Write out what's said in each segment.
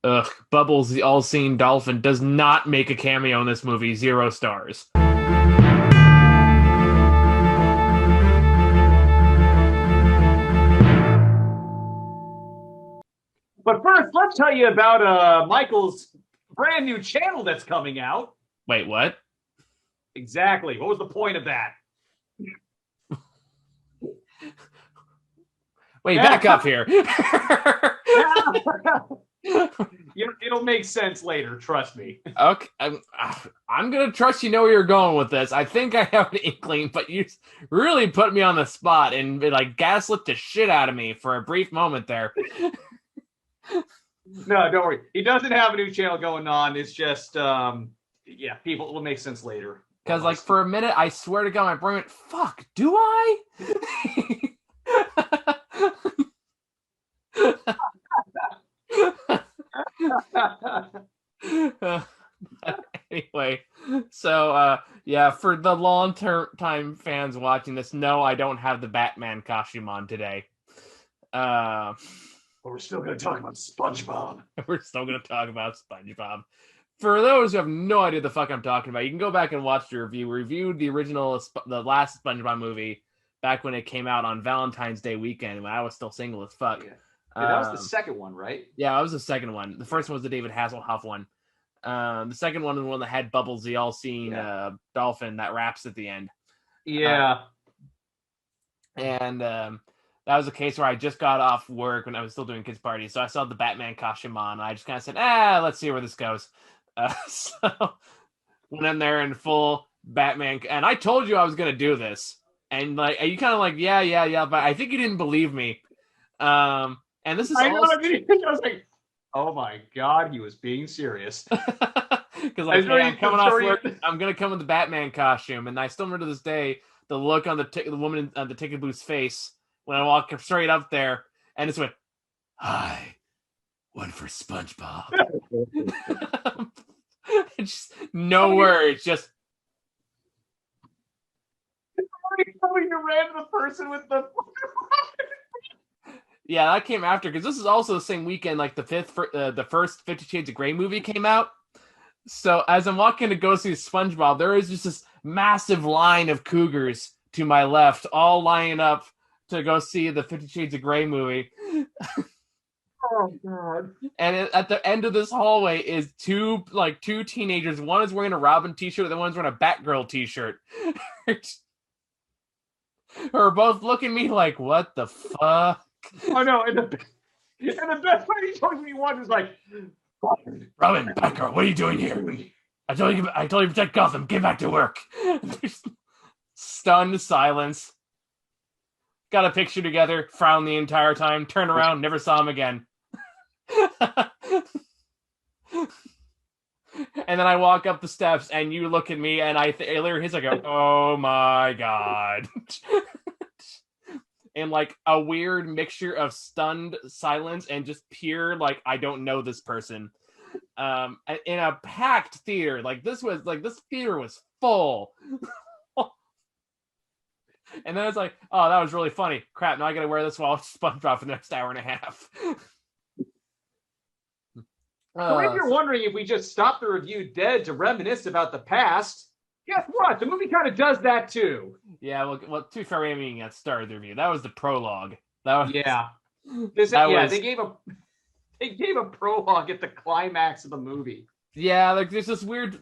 Ugh, Bubbles, the all-seeing dolphin, does not make a cameo in this movie. 0 stars. But first, let's tell you about Michael's brand new channel that's coming out. Wait, what? Exactly. What was the point of that? Wait, back up here. It'll make sense later. Trust me. Okay, I'm gonna trust you know where you're going with this. I think I have an inkling, but you really put me on the spot and like gaslit the shit out of me for a brief moment there. No, don't worry. He doesn't have a new channel going on. It's just, people. It will make sense later. Because like for a minute, I swear to God, my brain went, "Fuck, do I?" Anyway, so for the long-term time fans watching this, no, I don't have the Batman costume on today. But we're still going to talk about SpongeBob. We're still going to talk about SpongeBob. For those who have no idea the fuck I'm talking about, you can go back and watch the review. We reviewed the last SpongeBob movie back when it came out on Valentine's Day weekend when I was still single as fuck. Yeah. That was the second one, right? Yeah, that was the second one. The first one was the David Hasselhoff one. The second one was the one that had Bubbles, the all-seeing dolphin that raps at the end. Yeah. And that was a case where I just got off work when I was still doing kids' parties. So I saw the Batman costume on. And I just kind of said, let's see where this goes. So went in there in full Batman. And I told you I was going to do this. And like you kind of like, yeah. But I think you didn't believe me. And this is I was like, oh my God, he was being serious. Because like, I'm coming off work, I'm gonna come with the Batman costume, and I still remember to this day the look on the woman on the ticket booth's face when I walked straight up there, and just went, "Hi, one for SpongeBob." Just no words, just. You ran to the person with the. Yeah, that came after because this is also the same weekend like the first 50 Shades of Grey movie came out. So as I'm walking to go see SpongeBob, there is just this massive line of cougars to my left, all lining up to go see the 50 Shades of Grey movie. Oh God! And at the end of this hallway is two teenagers. One is wearing a Robin t-shirt, the one's wearing a Batgirl t-shirt. Who are both looking at me like, "What the fuck?" Oh no! And the best part he told me once was like, "Robin, Batgirl, what are you doing here? I told you to protect Gotham. Get back to work." Stunned silence. Got a picture together. Frown the entire time. Turn around. Never saw him again. And then I walk up the steps, and you look at me, and I hear his. I go, "Oh my God." And like a weird mixture of stunned silence and just pure like I don't know this person. In a packed theater, this theater was full. And then it's like, oh, that was really funny. Crap, now I gotta wear this while SpongeBob for the next hour and a half. So if you're wondering if we just stopped the review dead to reminisce about the past, guess what? The movie kind of does that too. Yeah, well, to be fair, we haven't even got started the review. That was the prologue. They gave a prologue at the climax of the movie. Yeah, like there's this weird.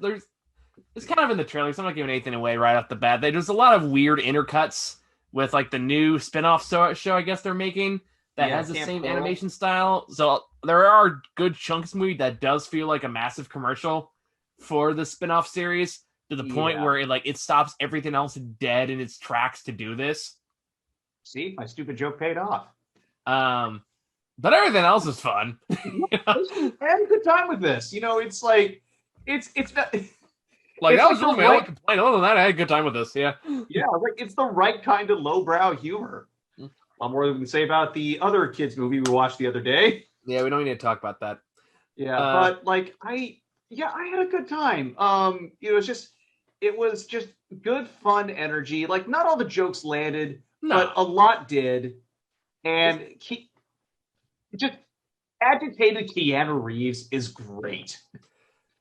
It's kind of in the trailer, so I'm not giving anything away right off the bat. There's a lot of weird intercuts with like the new spin-off show I guess they're making that has the same animation style. So there are good chunks of movie that does feel like a massive commercial for the spin-off series. To the point where it stops everything else dead in its tracks to do this. See, my stupid joke paid off. But everything else is fun. I had a good time with this. It's like it's not, like that was really my only complaint. Other than that, I had a good time with this. Yeah. Yeah, like it's the right kind of lowbrow humor. A lot more than we can say about the other kids movie we watched the other day. Yeah, we don't need to talk about that. Yeah, but like I had a good time. It was just good, fun energy. Like, not all the jokes landed, but a lot did. And agitated Keanu Reeves is great.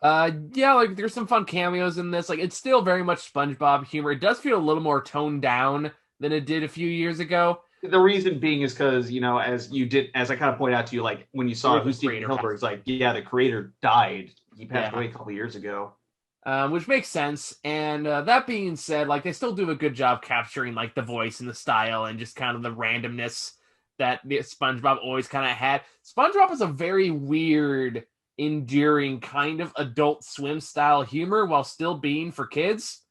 Yeah, like there's some fun cameos in this. Like it's still very much SpongeBob humor. It does feel a little more toned down than it did a few years ago. The reason being is because, as I kind of pointed out to you, like when you saw who Steven Spielberg's, like, yeah, the creator died. He passed away a couple years ago. Which makes sense. And that being said, like they still do a good job capturing like the voice and the style and just kind of the randomness that SpongeBob always kind of had. SpongeBob is a very weird, endearing kind of Adult Swim style humor while still being for kids.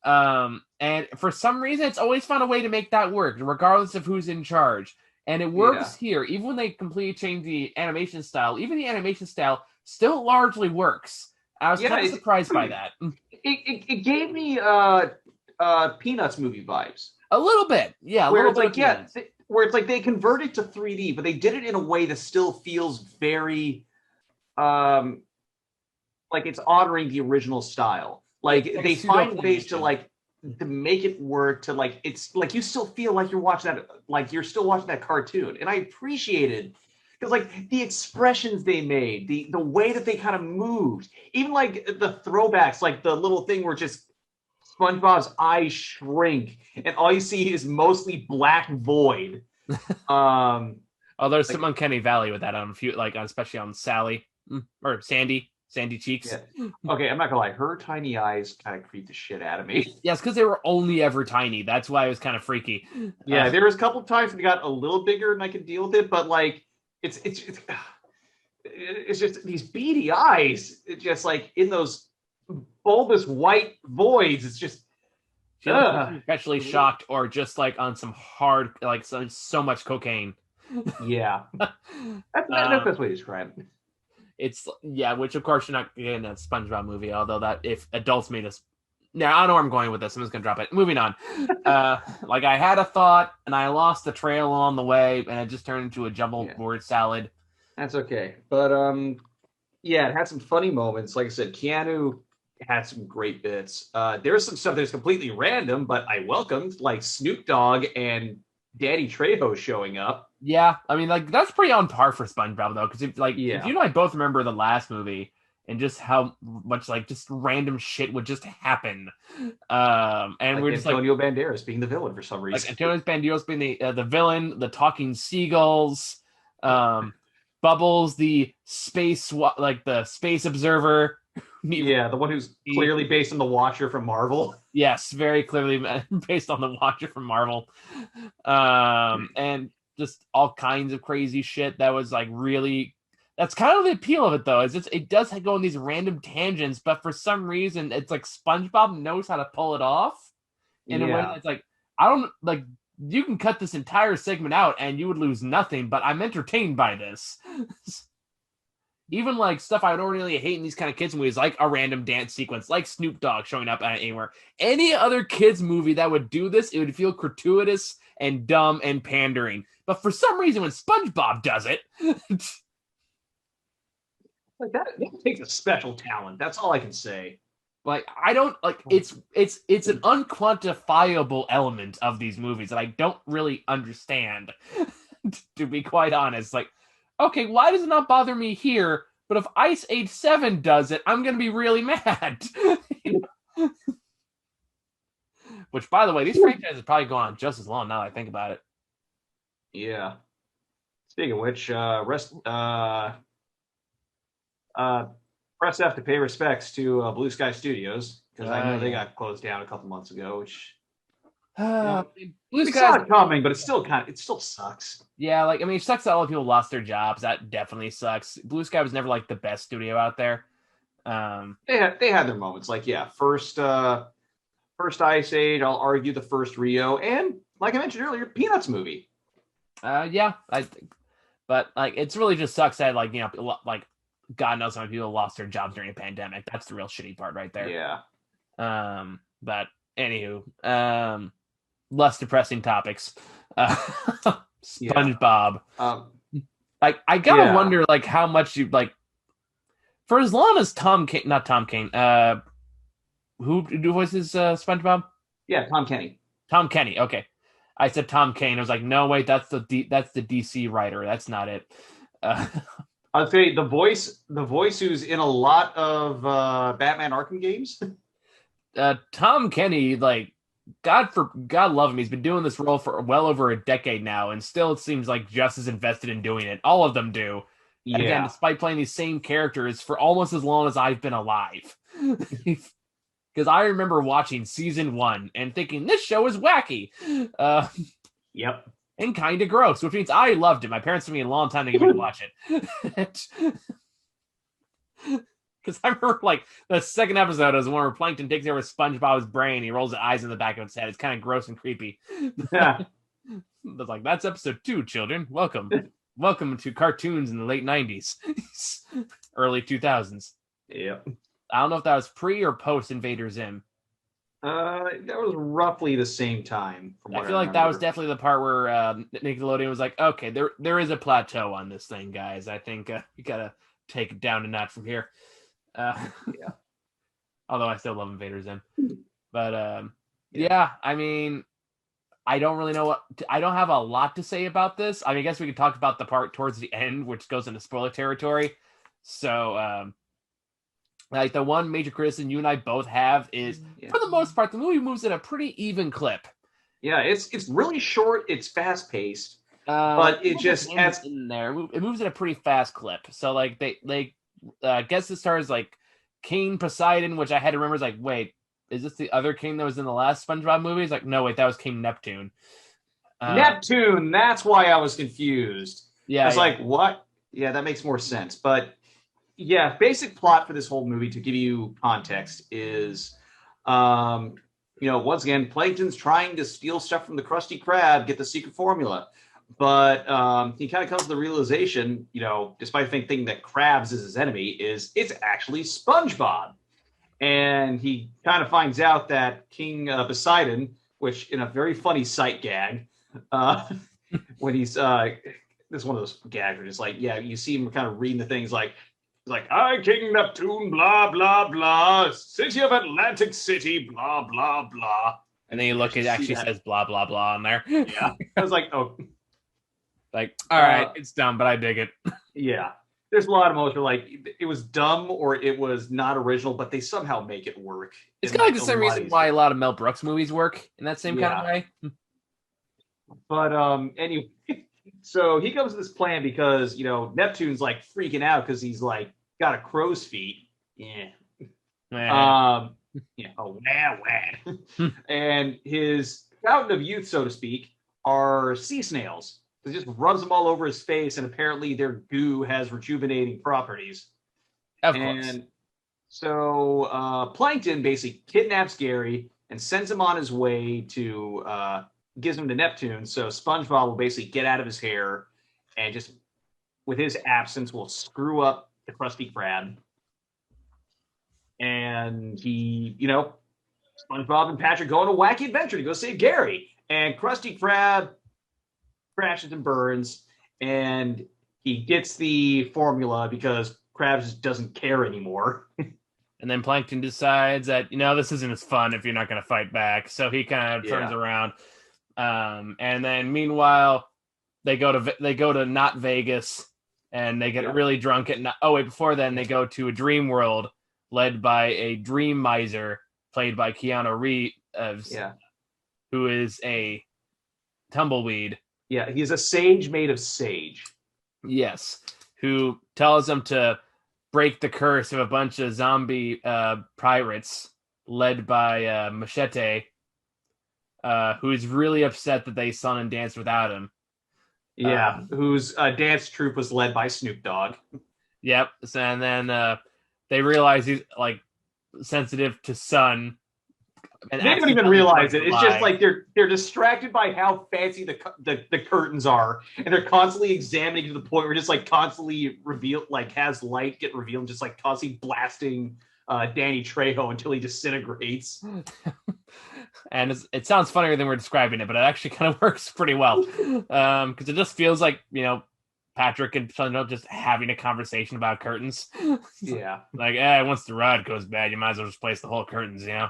And for some reason, it's always found a way to make that work, regardless of who's in charge. And it works here, even when they completely change the animation style. Even the animation style still largely works. I was kind of surprised by that. It gave me Peanuts movie vibes. A little bit, yeah. Where it's like they converted to 3D, but they did it in a way that still feels very, like it's honoring the original style. Like they find ways to to make it work. To like it's like you still feel like you're watching that, like you're still watching that cartoon, and I appreciated. Because like the expressions they made, the way that they kind of moved, even like the throwbacks, like the little thing where just SpongeBob's eyes shrink and all you see is mostly black void. There's some uncanny valley with that on a few, like especially on Sally or Sandy Cheeks. Yeah. Okay, I'm not gonna lie, her tiny eyes kind of creep the shit out of me. Yes, because they were only ever tiny. That's why it was kind of freaky. Yeah, there was a couple of times they got a little bigger and I could deal with it, but like. It's just these beady eyes. It's just like in those bulbous white voids. It's just especially shocked or just like on some hard, like so much cocaine. Yeah, that's the best way to describe it. It's which of course you're not getting that SpongeBob movie. Although that if adults made this. Now, I don't know where I'm going with this. I'm just going to drop it. Moving on. Like, I had a thought, and I lost the trail along the way, and it just turned into a jumbled word salad. That's okay. But, it had some funny moments. Like I said, Keanu had some great bits. There's some stuff that's completely random, but I welcomed, like Snoop Dogg and Danny Trejo showing up. Yeah, I mean, like, that's pretty on par for SpongeBob, though, because if you and I both remember the last movie, and just how much like just random shit would just happen, and like we're just Antonio Banderas being the villain for some reason. Like Antonio Banderas being the villain, the talking seagulls, Bubbles, the space the space observer. Yeah, the one who's clearly based on the Watcher from Marvel. Yes, very clearly based on the Watcher from Marvel, and just all kinds of crazy shit that was like really. That's kind of the appeal of it, though, is it does go in these random tangents, but for some reason, it's like SpongeBob knows how to pull it off in a way that's like, I don't, like, you can cut this entire segment out and you would lose nothing, but I'm entertained by this. Even, like, stuff I would ordinarily hate in these kind of kids' movies, like a random dance sequence, like Snoop Dogg showing up anywhere. Any other kids' movie that would do this, it would feel gratuitous and dumb and pandering. But for some reason, when SpongeBob does it... Like that takes a special talent. That's all I can say. Like I don't like it's an unquantifiable element of these movies that I don't really understand. To be quite honest, like, okay, why does it not bother me here? But if Ice Age 7 does it, I'm gonna be really mad. Which, by the way, these franchises probably go on just as long now that I think about it. Yeah. Speaking of which, press F to pay respects to Blue Sky Studios, because I know they got closed down a couple months ago, which Blue Sky saw it coming, but it still sucks. Yeah, like I mean, it sucks that a lot of people lost their jobs. That definitely sucks. Blue Sky was never like the best studio out there. They had their moments, like first Ice Age. I'll argue the first Rio, and like I mentioned earlier, Peanuts movie. Yeah, I think, but like it's really just sucks that like like. God knows how many people lost their jobs during a pandemic. That's the real shitty part right there. Yeah. But anywho, less depressing topics. SpongeBob. Like I gotta wonder like how much you like for as long as not Tom Kane. Who voices SpongeBob? Yeah, Tom Kenny. Tom Kenny. Okay. I said Tom Kane. I was like, no, wait, that's the DC writer. That's not it. I'll tell you the voice who's in a lot of Batman Arkham games. Tom Kenny, like God love him, he's been doing this role for well over a decade now, and still it seems like just as invested in doing it. All of them do. And again, despite playing these same characters for almost as long as I've been alive. Because I remember watching season 1 and thinking this show is wacky. Yep. And kind of gross, which means I loved it. My parents took me a long time to get me to watch it. Because I remember, like, the second episode is one where Plankton takes over SpongeBob's brain. He rolls the eyes in the back of its head. It's kind of gross and creepy. Yeah. But, like, that's episode 2, children. Welcome. Welcome to cartoons in the late 90s. Early 2000s. Yep. I don't know if that was pre or post Invader Zim. That was roughly the same time. I feel like that was definitely the part where Nickelodeon was like, okay, there is a plateau on this thing, guys. I think we gotta take it down a notch from here. Yeah. Although I still love Invader Zim. But yeah, I mean, I don't really know I don't have a lot to say about this. I mean, I guess we could talk about the part towards the end, which goes into spoiler territory. So, like, the one major criticism you and I both have is, for the most part, the movie moves at a pretty even clip. Yeah, it's really short. It's fast paced, but it just has in there. It moves at a pretty fast clip. So, like, they guess it stars like King Poseidon, which I had to remember. Is like, wait, is this the other king that was in the last SpongeBob movie? It's like, no, wait, that was King Neptune. Neptune. That's why I was confused. Yeah, I was like, what? Yeah, that makes more sense, but. Yeah, basic plot for this whole movie, to give you context, is, once again, Plankton's trying to steal stuff from the Krusty Krab, get the secret formula. But he kind of comes to the realization, despite thinking that Krabs is his enemy, is it's actually SpongeBob. And he kind of finds out that King Poseidon, which in a very funny sight gag, when he's, this is one of those gags where just like, yeah, you see him kind of reading the things like, I, King Neptune, blah, blah, blah, city of Atlantic City, blah, blah, blah. And then you look, it actually says blah, blah, blah on there. Yeah. I was like, oh. Like, all right, it's dumb, but I dig it. Yeah. There's a lot of moments where, like, it was dumb or it was not original, but they somehow make it work. It's kind of like the same reason why a lot of Mel Brooks movies work in that same kind of way. But, anyway, so he comes to this plan because, Neptune's, like, freaking out because he's, like, got a crow's feet. Yeah. And his fountain of youth, so to speak, are sea snails. It just rubs them all over his face, and apparently their goo has rejuvenating properties. Of course. And so Plankton basically kidnaps Gary and sends him on his way to gives him to Neptune. So SpongeBob will basically get out of his hair and just, with his absence, will screw up the Krusty Krab. And he, SpongeBob and Patrick go on a wacky adventure to go save Gary. And Krusty Krab crashes and burns, and he gets the formula because Krabs just doesn't care anymore. And then Plankton decides that, this isn't as fun if you're not going to fight back. So he kind of turns around. And then meanwhile, they go to not Vegas, and they get really drunk before then they go to a dream world led by a dream miser played by Keanu Reeves, who is a tumbleweed. Yeah, he's a sage made of sage. Yes, who tells them to break the curse of a bunch of zombie pirates led by Machete, who's really upset that they sung and danced without him. Yeah, whose dance troupe was led by Snoop Dogg. Yep. So, and then they realize he's like sensitive to sun. And they don't even realize it. It's just like they're distracted by how fancy the curtains are, and they're constantly examining to the point where just like constantly has light get revealed, and just like constantly blasting Danny Trejo until he disintegrates. And it sounds funnier than we're describing it, but it actually kind of works pretty well. Because it just feels like, Patrick and SpongeBob just having a conversation about curtains. Yeah. Like, once the rod goes bad, you might as well just place the whole curtains, Yeah.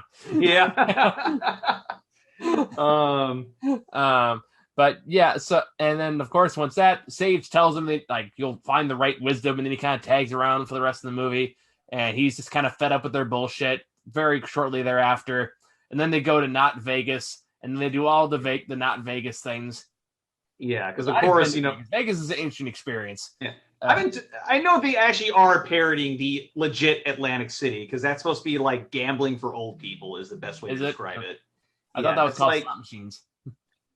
But But yeah, so and then of course once that Sage tells him that like you'll find the right wisdom, and then he kind of tags around for the rest of the movie, and he's just kind of fed up with their bullshit very shortly thereafter. And then they go to not Vegas, and they do all the not Vegas things. Yeah, because of course, Vegas is an ancient experience. Yeah. I know they actually are parodying the legit Atlantic City, because that's supposed to be like gambling for old people is the best way to describe it. I thought that was called slot machines.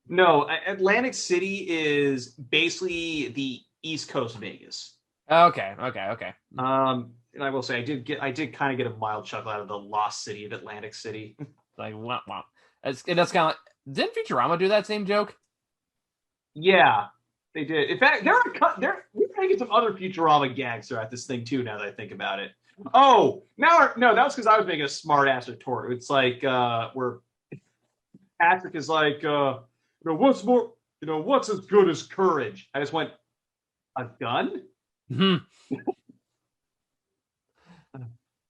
No, Atlantic City is basically the East Coast Vegas. Okay. And I will say I did kind of get a mild chuckle out of the lost city of Atlantic City. Like wow. That's kind of like, didn't Futurama do that same joke? Yeah, they did. In fact, we're gonna get some other Futurama gags throughout this thing too. Now that I think about it. Oh, no, that was because I was making a smart ass retort. It's like where Patrick is like, what's more, what's as good as courage? I just went, a gun? Mm-hmm.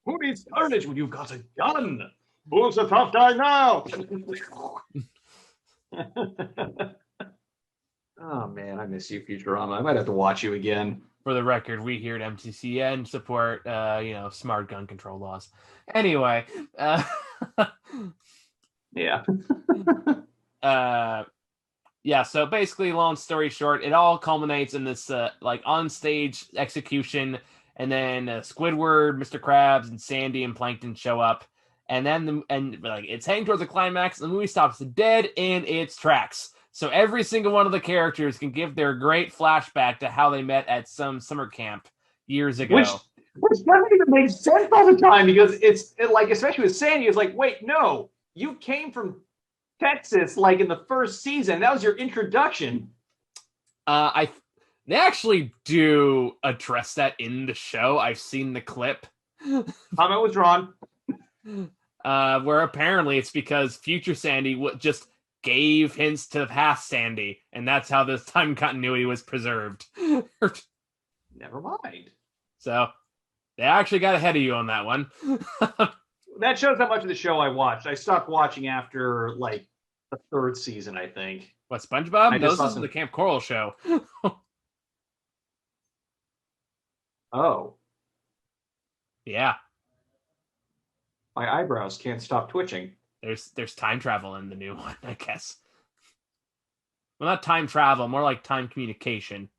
Who needs courage when you've got a gun? Who's a tough guy now? Oh man, I miss you, Futurama. I might have to watch you again. For the record, we here at MTCN support, smart gun control laws. Anyway, yeah. Yeah. So basically, long story short, it all culminates in this on-stage execution, and then Squidward, Mr. Krabs, and Sandy and Plankton show up, and then it's heading towards the climax. And the movie stops dead in its tracks. So every single one of the characters can give their great flashback to how they met at some summer camp years ago. Which doesn't even make sense all the time, because it's like, especially with Sandy, it's like, wait, no, you came from Texas like in the first season. That was your introduction. They actually do address that in the show. I've seen the clip. Comment withdrawn. Where apparently it's because future Sandy just gave hints to past Sandy, and that's how this time continuity was preserved. Never mind. So they actually got ahead of you on that one. That shows how much of the show I watched. I stopped watching after like the third season, I think. What, SpongeBob? This is the Camp Coral show. Oh. Yeah. My eyebrows can't stop twitching. There's time travel in the new one, I guess. Well, not time travel, more like time communication.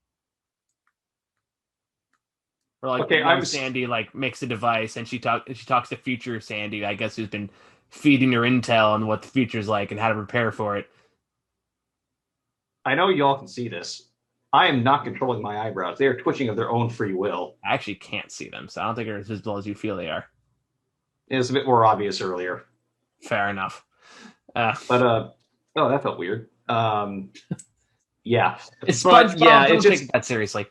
Or like Sandy makes a device, and she talks to future Sandy, I guess, who's been feeding her intel on what the future's like and how to prepare for it. I know y'all can see this. I am not controlling my eyebrows. They are twitching of their own free will. I actually can't see them, so I don't think they're as visible as you feel they are. It was a bit more obvious earlier. Fair enough. That felt weird. Yeah. It's SpongeBob. Yeah, don't take that seriously.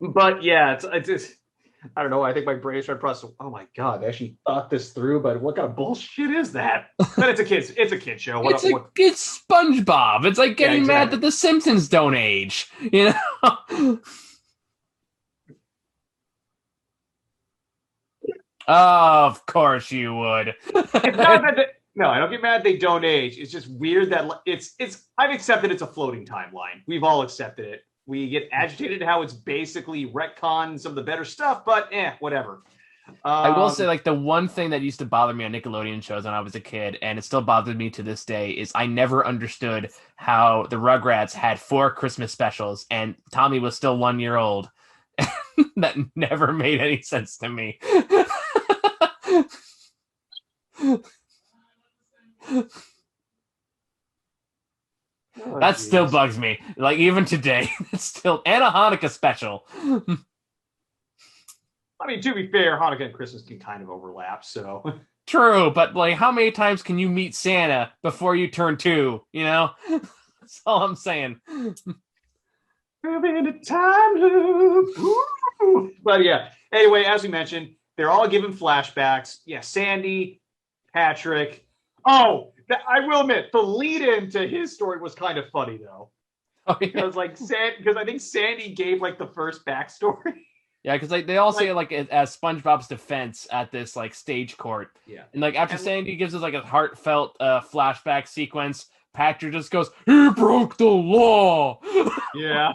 But yeah, it's I don't know. I think my brain started processing. Oh my god, they actually thought this through. But what kind of bullshit is that? But it's a kid show. It's SpongeBob. It's like getting mad that the Simpsons don't age. You know. Of course you would. It's not that no, I don't get mad they don't age. It's just weird that it's. I've accepted it's a floating timeline. We've all accepted it. We get agitated how it's basically retcon some of the better stuff, but whatever. I will say, the one thing that used to bother me on Nickelodeon shows when I was a kid, and it still bothers me to this day, is I never understood how the Rugrats had 4 Christmas specials, and Tommy was still 1 year old. That never made any sense to me. That still bugs me. Even today, it's still, and a Hanukkah special. I mean, to be fair, Hanukkah and Christmas can kind of overlap, so. True, but how many times can you meet Santa before you turn 2? You know, that's all I'm saying. Moving a time loop. Ooh. But yeah, anyway, as we mentioned, they're all given flashbacks. Yeah, Sandy, Patrick. Oh, I will admit, the lead-in to his story was kind of funny, though. Oh, yeah. Because I think Sandy gave the first backstory. Yeah, because they all say as SpongeBob's defense at this stage court. Yeah, and after Sandy gives us a heartfelt flashback sequence Patrick just goes, "He broke the law." Yeah.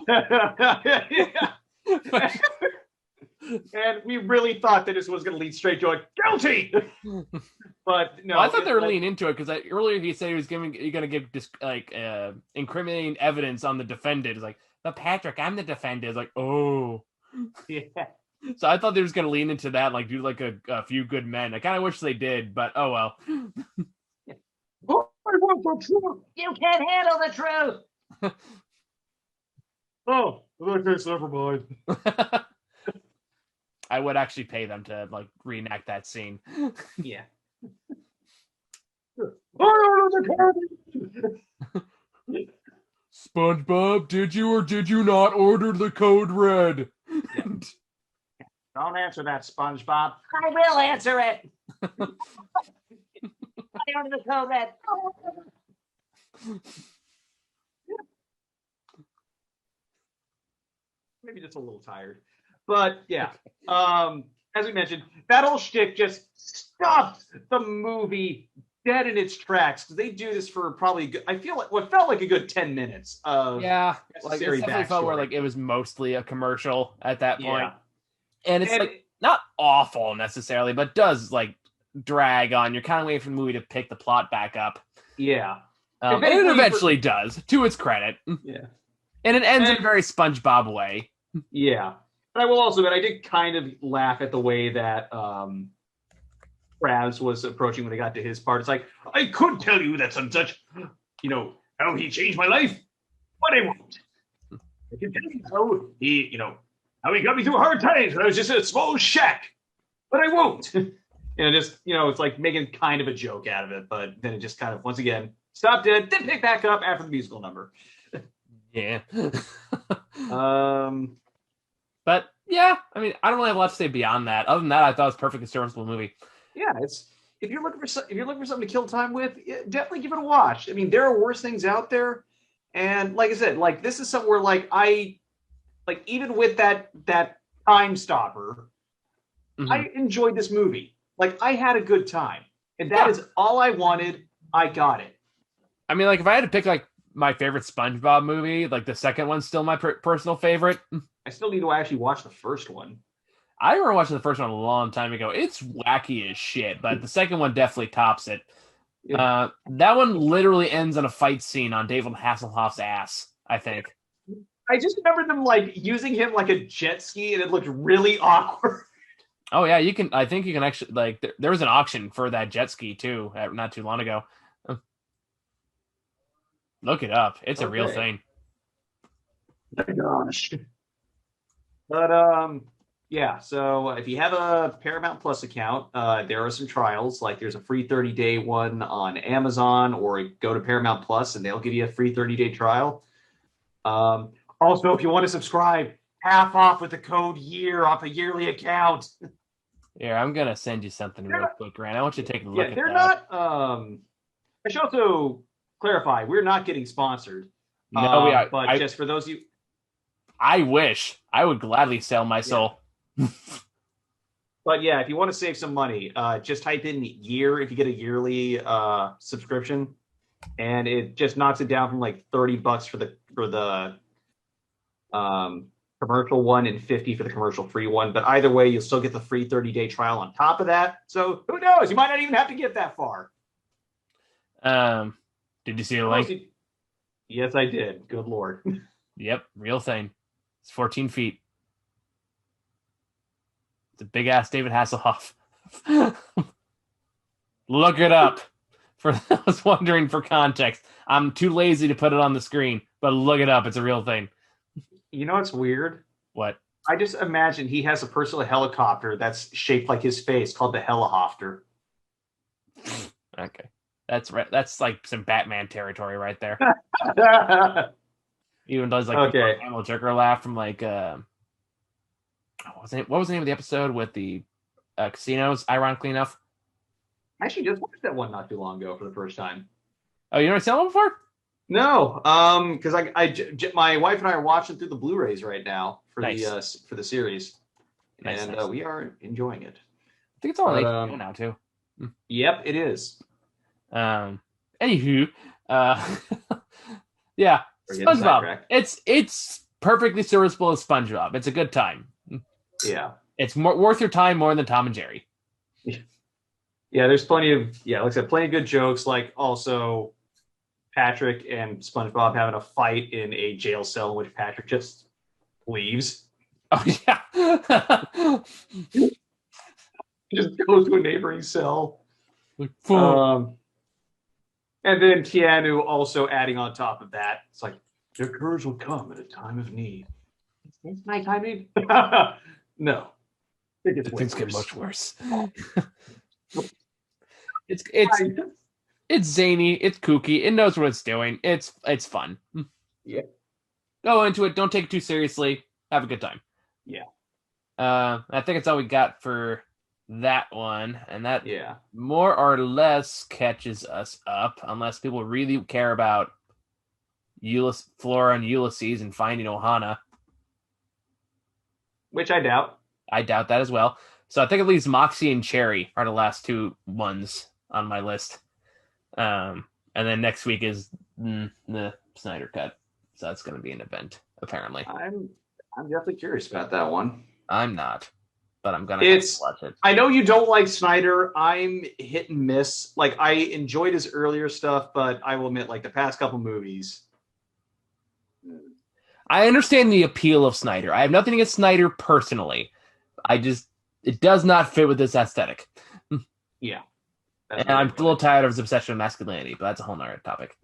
And we really thought that this was going to lead straight to a guilty. But no, well, I thought they were leaning into it because earlier he said he was going to give incriminating evidence on the defendant. It's like, but Patrick, I'm the defendant. It's like, oh, yeah. So I thought they was going to lean into that, like do like a few good men. I kind of wish they did, but oh well. I want the truth. You can't handle the truth. Oh, in that case, never mind. I would actually pay them to like reenact that scene. Yeah. I ordered the code. SpongeBob, did you or did you not order the code red? Yeah. Don't answer that, SpongeBob. I will answer it. I ordered the code red. Maybe just a little tired. But yeah, as we mentioned, that whole shtick just stopped the movie dead in its tracks. They do this for probably, I feel like what felt like a good 10 minutes of like it definitely felt where like it was mostly a commercial at that point. And it's like not awful necessarily, but does like drag on. You're kind of waiting for the movie to pick the plot back up. Yeah. And it eventually does, to its credit. Yeah. And it ends in a very SpongeBob way. Yeah. But I will also admit, I did kind of laugh at the way that Krabs was approaching when they got to his part. It's like, I could tell you that some such, how he changed my life, but I won't. I can tell you how he got me through hard times when I was just in a small shack, but I won't. It's like making kind of a joke out of it, but then it just kind of, once again, stopped it, then picked back up after the musical number. Yeah. But yeah, I mean, I don't really have a lot to say beyond that. Other than that, I thought it was a perfectly serviceable movie. Yeah, if you're looking for something to kill time with, definitely give it a watch. I mean, there are worse things out there, and like I said, like this is something where even with that time stopper, I enjoyed this movie. Like I had a good time, and that is all I wanted. I got it. I mean, like if I had to pick like my favorite SpongeBob movie, like the second one's still my personal favorite. I still need to actually watch the first one. I remember watching the first one a long time ago. It's wacky as shit, but the second one definitely tops it. Yeah. That one literally ends on a fight scene on David Hasselhoff's ass, I think. I just remember them like using him like a jet ski, and it looked really awkward. Oh yeah, I think you can actually like there was an auction for that jet ski too, not too long ago. Look it up. It's a real thing. Oh my gosh. But yeah, so if you have a Paramount Plus account, there are some trials. Like there's a free 30-day one on Amazon, or go to Paramount Plus and they'll give you a free 30-day trial. Also, if you want to subscribe, half off with the code YEAR off a yearly account. Yeah, I'm gonna send you something real quick, Grant. I want you to take a look at that. They're not. I should also clarify, we're not getting sponsored. No, we are. But just for those of you, I wish. I would gladly sell my soul. But yeah, if you want to save some money, just type in YEAR if you get a yearly subscription, and it just knocks it down from like $30 for the commercial one and $50 for the commercial free one. But either way, you'll still get the free 30-day trial on top of that. So who knows? You might not even have to get that far. Did you see the link? Yes, I did. Good Lord. Yep, real thing. It's 14 feet. It's a big ass David Hasselhoff. Look it up. For those wondering for context, I'm too lazy to put it on the screen, but look it up. It's a real thing. You know what's weird? What? I just imagine he has a personal helicopter that's shaped like his face called the Helihofter. Okay. That's right. That's like some Batman territory right there. Even does like the animal Joker laugh from like what was the name of the episode with the casinos? Ironically enough, I actually just watched that one not too long ago for the first time. Oh, you never seen it before? No, because my wife and I are watching through the Blu-rays right now for the series, and we are enjoying it. I think it's all on HBO now too. Yep, it is. Anywho, Yeah, SpongeBob. It's perfectly serviceable as SpongeBob. It's a good time. Yeah, it's worth your time more than Tom and Jerry. Yeah, there's plenty of like I said, plenty of good jokes. Like also Patrick and SpongeBob having a fight in a jail cell in which Patrick just leaves. Oh yeah. Just goes to a neighboring cell. And then Keanu also adding on top of that. It's like, your courage will come at a time of need. It's my time of need? No. Things get much worse. It's zany, it's kooky, it knows what it's doing. It's fun. Yeah. Go into it, don't take it too seriously. Have a good time. Yeah. I think it's all we got for that one, and that more or less catches us up, unless people really care about Flora and Ulysses and finding Ohana, which I doubt. I doubt that as well. So I think at least Moxie and Cherry are the last two ones on my list. And then next week is the Snyder Cut, so that's going to be an event apparently. I'm definitely curious about that one. I'm not. But I'm gonna watch it. I know you don't like Snyder. I'm hit and miss. Like I enjoyed his earlier stuff, but I will admit, like the past couple movies. I understand the appeal of Snyder. I have nothing against Snyder personally. It does not fit with this aesthetic. Yeah. And I'm a little tired of his obsession with masculinity, but that's a whole nother topic.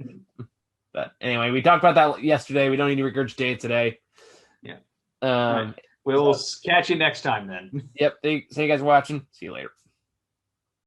But anyway, we talked about that yesterday. We don't need to regurgitate it today. Yeah. We'll catch you next time then. Yep. Thank you guys for watching. See you later.